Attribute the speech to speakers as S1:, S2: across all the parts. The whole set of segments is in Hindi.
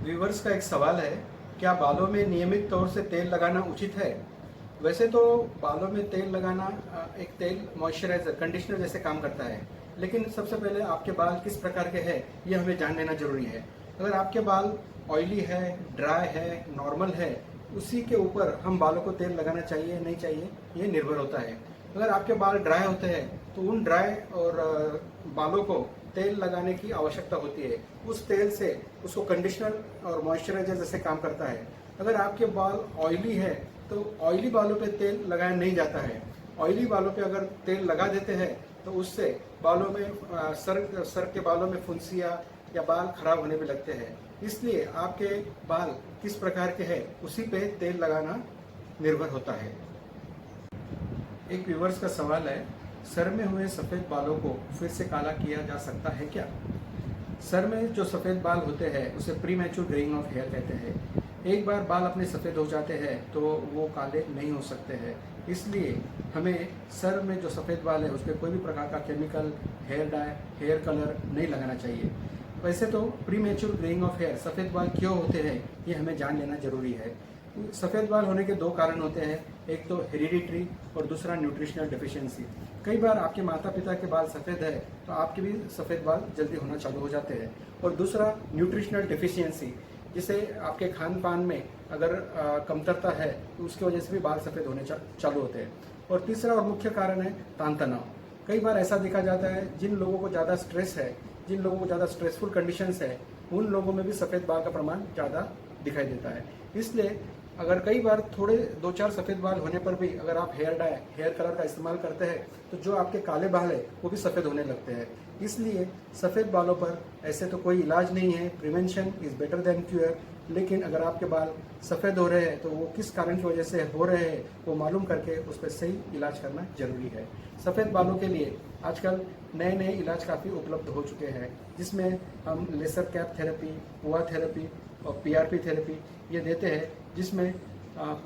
S1: व्यूवर्स का एक सवाल है, क्या बालों में नियमित तौर से तेल लगाना उचित है? वैसे तो बालों में तेल लगाना एक तेल मॉइस्चराइजर कंडीशनर जैसे काम करता है, लेकिन सबसे पहले आपके बाल किस प्रकार के हैं ये हमें जान लेना जरूरी है। अगर आपके बाल ऑयली है, ड्राई है, नॉर्मल है, उसी के ऊपर हम बालों को तेल लगाना चाहिए नहीं चाहिए ये निर्भर होता है। अगर आपके बाल ड्राई होते हैं तो उन ड्राई और बालों को तेल लगाने की आवश्यकता होती है। उस तेल से उसको कंडीशनर और मॉइस्चराइजर जैसे काम करता है। अगर आपके बाल ऑयली है तो ऑयली बालों पे तेल लगाया नहीं जाता है। ऑयली बालों पे अगर तेल लगा देते हैं तो उससे बालों में सर के बालों में फुंसियाँ या बाल खराब होने भी लगते हैं। इसलिए आपके बाल किस प्रकार के हैं उसी पे तेल लगाना निर्भर होता है। एक व्यूवर्स का सवाल है, सर में हुए सफ़ेद बालों को फिर से काला किया जा सकता है क्या? सर में जो सफ़ेद बाल होते हैं उसे premature greying of hair कहते हैं। एक बार बाल अपने सफ़ेद हो जाते हैं तो वो काले नहीं हो सकते हैं। इसलिए हमें सर में जो सफ़ेद बाल है उस पर कोई भी प्रकार का chemical, hair dye, hair colour नहीं लगाना चाहिए। वैसे तो premature greying of hair सफ़ेद बाल क्यों होते हैं ये हमें जान लेना जरूरी है। सफ़ेद बाल होने के दो कारण होते हैं, एक तो हेरिडिटरी और दूसरा न्यूट्रिशनल डेफिशिएंसी। कई बार आपके माता पिता के बाल सफ़ेद है तो आपके भी सफ़ेद बाल जल्दी होना चालू हो जाते हैं। और दूसरा न्यूट्रिशनल डेफिशिएंसी, जिसे आपके खान पान में अगर कमतरता है तो उसकी वजह से भी बाल सफ़ेद होने चालू होते हैं। और तीसरा और मुख्य कारण है तान तनाव। कई बार ऐसा देखा जाता है जिन लोगों को ज़्यादा स्ट्रेस है, जिन लोगों को ज़्यादा स्ट्रेसफुल कंडीशंस है, उन लोगों में भी सफ़ेद बाल का प्रमाण ज़्यादा दिखाई देता है। इसलिए अगर कई बार थोड़े 2-4 सफ़ेद बाल होने पर भी अगर आप हेयर डाई, हेयर कलर का इस्तेमाल करते हैं तो जो आपके काले बाल है वो भी सफ़ेद होने लगते हैं। इसलिए सफ़ेद बालों पर ऐसे तो कोई इलाज नहीं है, prevention is better than cure. लेकिन अगर आपके बाल सफ़ेद हो रहे हैं तो वो किस कारण की वजह से हो रहे हैं वो मालूम करके उस पर सही इलाज करना जरूरी है। सफ़ेद बालों के लिए आजकल नए नए इलाज काफ़ी उपलब्ध हो चुके हैं, जिसमें हम लेसर कैप थेरेपी, पुआ थेरेपी और पीआरपी थेरेपी ये देते हैं, जिसमें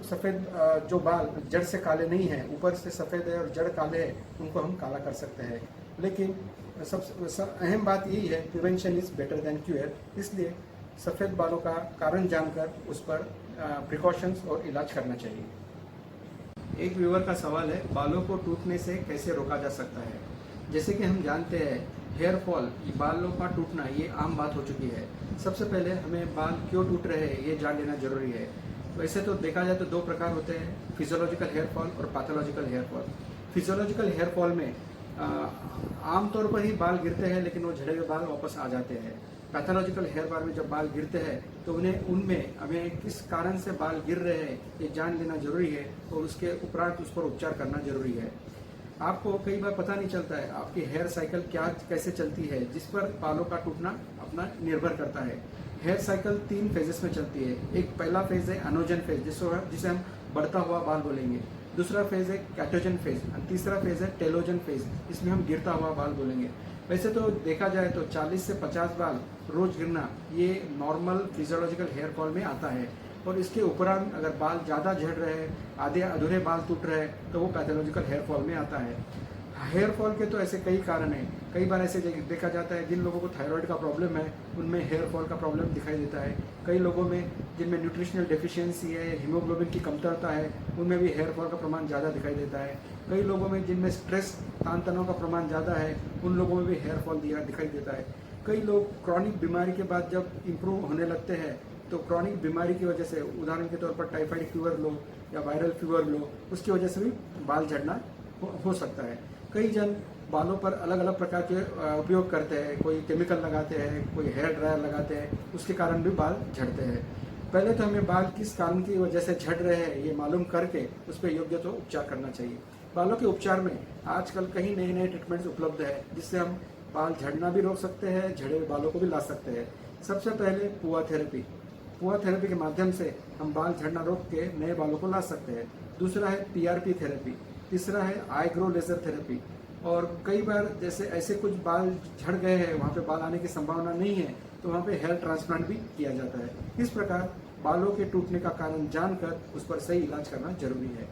S1: सफ़ेद जो बाल जड़ से काले नहीं हैं, ऊपर से सफ़ेद है और जड़ काले है, उनको हम काला कर सकते हैं। लेकिन सबसे अहम बात यही है, prevention is better than cure. इसलिए सफ़ेद बालों का कारण जानकर उस पर प्रिकॉशंस और इलाज करना चाहिए। एक व्यूअर का सवाल है, बालों को टूटने से कैसे रोका जा सकता है? जैसे कि हम जानते हैं हेयर फॉल, बालों का टूटना ये आम बात हो चुकी है। सबसे पहले हमें बाल क्यों टूट रहे हैं ये जान लेना जरूरी है। वैसे तो देखा जाए तो दो प्रकार होते हैं, फिजियोलॉजिकल हेयर फॉल और pathological hair fall. Physiological hair fall में आमतौर पर ही बाल गिरते हैं लेकिन वो झड़े हुए बाल वापस आ जाते हैं। पैथोलॉजिकल हेयर फॉल में जब बाल गिरते हैं तो उनमें हमें किस कारण से बाल गिर रहे हैं ये जान लेना जरूरी है और उसके उपरांत उस पर उपचार करना जरूरी है। आपको कई बार पता नहीं चलता है आपकी हेयर साइकिल कैसे चलती है, जिस पर बालों का टूटना अपना निर्भर करता है। हेयर साइकिल 3 फेजेस में चलती है। एक पहला फेज है एनोजन फेज, जिसे हम बढ़ता हुआ बाल बोलेंगे। दूसरा फेज है कैटोजन फेज और तीसरा फेज है टेलोजन फेज, इसमें हम गिरता हुआ बाल बोलेंगे। वैसे तो देखा जाए तो 40 से 50 बाल रोज गिरना ये नॉर्मल फिजियोलॉजिकल हेयर फॉल में आता है। और इसके उपरांत अगर बाल ज़्यादा झड़ रहे हैं, आधे अधूरे बाल टूट रहे हैं, तो वो पैथोलॉजिकल हेयर फॉल में आता है। हेयर फॉल के तो ऐसे कई कारण हैं। कई बार ऐसे देखा जाता है जिन लोगों को थायराइड का प्रॉब्लम है उनमें हेयर फॉल का प्रॉब्लम दिखाई देता है। कई लोगों में जिनमें न्यूट्रिशनल डेफिशिएंसी है, हीमोग्लोबिन की कमतरता है, उनमें भी हेयर फॉल का प्रमाण ज़्यादा दिखाई देता है। कई लोगों में जिनमें स्ट्रेस, तान तनाव का प्रमाण ज़्यादा है, उन लोगों में भी हेयर फॉल दिखाई देता है। कई लोग क्रॉनिक बीमारी के बाद जब इम्प्रूव होने लगते हैं तो क्रॉनिक बीमारी की वजह से, उदाहरण के तौर पर टाइफाइड फीवर लो या वायरल फीवर लो, उसकी वजह से भी बाल झड़ना हो सकता है। कई जन बालों पर अलग अलग प्रकार के उपयोग करते हैं, कोई केमिकल लगाते हैं, कोई हेयर ड्रायर लगाते हैं, उसके कारण भी बाल झड़ते हैं। पहले तो हमें बाल किस कारण की वजह से झड़ रहे हैं ये मालूम करके उस पर योग्य तो उपचार करना चाहिए। बालों के उपचार में आजकल कई नए नए ट्रीटमेंट्स उपलब्ध है, जिससे हम बाल झड़ना भी रोक सकते हैं, झड़े हुए बालों को भी ला सकते हैं। सबसे पहले पुआ थेरेपी। पुआ थेरेपी के माध्यम से हम बाल झड़ना रोक के नए बालों को ला सकते हैं। दूसरा है पीआरपी थेरेपी। तीसरा है आई ग्रो लेजर थेरेपी। और कई बार जैसे ऐसे कुछ बाल झड़ गए हैं, वहाँ पे बाल आने की संभावना नहीं है, तो वहाँ पे हेयर ट्रांसप्लांट भी किया जाता है। इस प्रकार बालों के टूटने का कारण जानकर उस पर सही इलाज करना जरूरी है।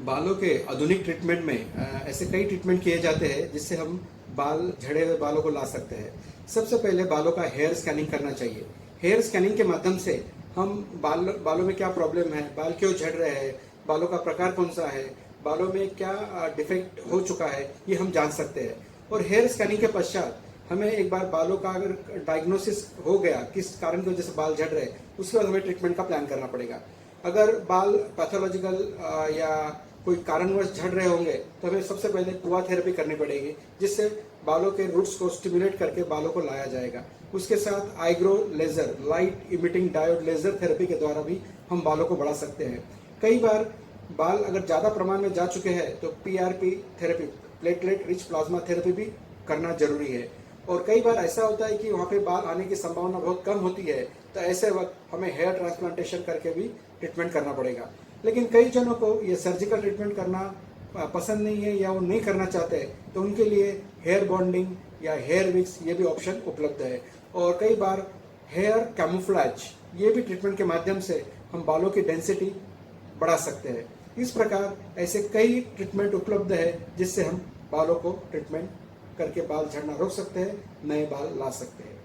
S1: बालों के आधुनिक ट्रीटमेंट में ऐसे कई ट्रीटमेंट किए जाते हैं जिससे हम झड़े हुए बालों को ला सकते हैं। सबसे पहले बालों का हेयर स्कैनिंग करना चाहिए। हेयर स्कैनिंग के माध्यम से हम बालों में क्या प्रॉब्लम है, बाल क्यों झड़ रहे हैं, बालों का प्रकार कौन सा है, बालों में क्या डिफेक्ट हो चुका है, ये हम जान सकते हैं। और हेयर स्कैनिंग के पश्चात हमें एक बार बालों का अगर डायग्नोसिस हो गया किस कारण की वजह से बाल झड़ रहे हैं, उसके बाद हमें ट्रीटमेंट का प्लान करना पड़ेगा। अगर बाल पैथोलॉजिकल या कोई कारणवश झड़ रहे होंगे तो हमें सबसे पहले कुआ थेरेपी करनी पड़ेगी, जिससे बालों के रूट्स को स्टिमुलेट करके बालों को लाया जाएगा। उसके साथ iGrow laser, light emitting diode laser therapy के द्वारा भी हम बालों को बढ़ा सकते हैं। कई बार बाल अगर ज़्यादा प्रमाण में जा चुके हैं तो PRP therapy, platelet rich plasma therapy भी करना जरूरी है। और कई बार ऐसा होता है कि वहाँ पे बाल आने की संभावना बहुत कम होती है, तो ऐसे वक्त हमें हेयर ट्रांसप्लांटेशन करके भी ट्रीटमेंट करना पड़ेगा। लेकिन कई जनों को ये सर्जिकल ट्रीटमेंट करना पसंद नहीं है या वो नहीं करना चाहते, तो उनके लिए हेयर बॉन्डिंग या हेयर विक्स ये भी ऑप्शन उपलब्ध है। और कई बार हेयर कैमोफ्लेज ये भी ट्रीटमेंट के माध्यम से हम बालों की डेंसिटी बढ़ा सकते हैं। इस प्रकार ऐसे कई ट्रीटमेंट उपलब्ध है जिससे हम बालों को ट्रीटमेंट करके बाल झड़ना रोक सकते हैं, नए बाल ला सकते हैं।